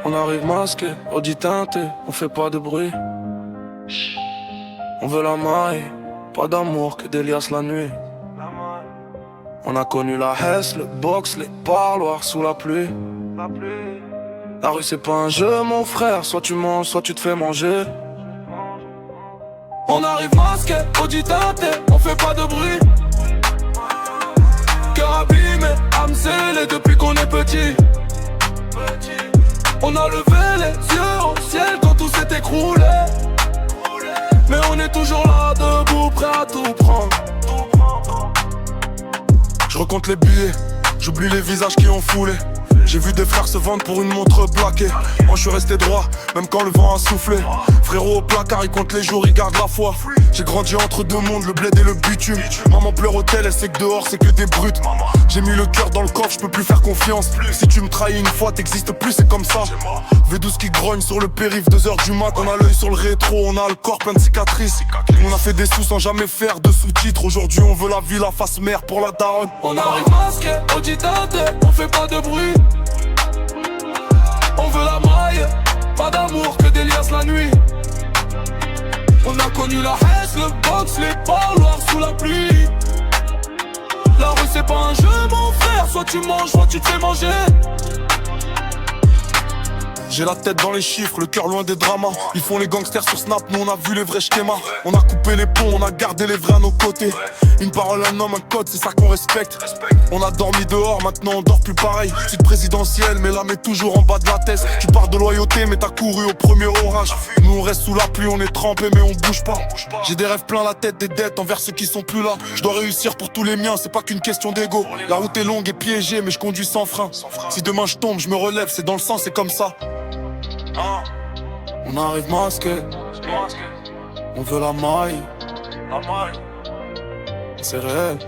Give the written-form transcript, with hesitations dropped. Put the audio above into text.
On arrive masqué, Audi teinté, on fait pas de bruit. On veut la maille, pas d'amour que des liasses la nuit. On a connu la Hesse, le box, les parloirs sous la pluie. La rue c'est pas un jeu mon frère, soit tu manges, soit tu te fais manger. On arrive masqué, Audi teinté, on fait pas de bruit. Cœur abîmé, âme scellée depuis qu'on est petit. On a levé les yeux au ciel quand tout s'est écroulé. Mais on est toujours là, debout, prêt à tout prendre. Je recompte les billets, j'oublie les visages qui ont foulé. J'ai vu des frères se vendre pour une montre plaquée. Moi je suis resté droit, même quand le vent a soufflé. Frérot au placard, il compte les jours, il garde la foi. J'ai grandi entre deux mondes, le bled et le bitume. Maman pleure au tel, elle sait que dehors c'est que des brutes. J'ai mis le cœur dans le coffre, je peux plus faire confiance. Si tu me trahis une fois, t'existes plus, c'est comme ça. V12 qui grogne sur le périph', 2h du mat. On a l'œil sur le rétro, on a le corps plein de cicatrices. On a fait des sous sans jamais faire de sous-titres. Aujourd'hui on veut la vie, la face mère pour la daronne. On arrive masqué, Audi teinté, on fait pas de bruit. On veut la maille, pas d'amour que des liasses la nuit. On a connu la Hesse, le box, les parloirs sous la pluie. La rue c'est pas un jeu mon frère, soit tu manges, soit tu te fais manger. J'ai la tête dans les chiffres, le cœur loin des dramas. Ils font les gangsters sur Snap, nous on a vu les vrais schémas. On a coupé les ponts, on a gardé les vrais à nos côtés. Une parole, un homme, un code, c'est ça qu'on respecte. On a dormi dehors, maintenant on dort plus pareil. Suite présidentielle, mais l'âme est toujours en bas de la tête. Tu parles de loyauté, mais t'as couru au premier orage. Nous on reste sous la pluie, on est trempé, mais on bouge pas. J'ai des rêves plein la tête, des dettes envers ceux qui sont plus là. Je dois réussir pour tous les miens, c'est pas qu'une question d'ego. La route est longue et piégée, mais je conduis sans frein. Si demain je tombe, je me relève, c'est dans le sang, c'est comme ça. On arrive masqué, on veut la maille, c'est réel.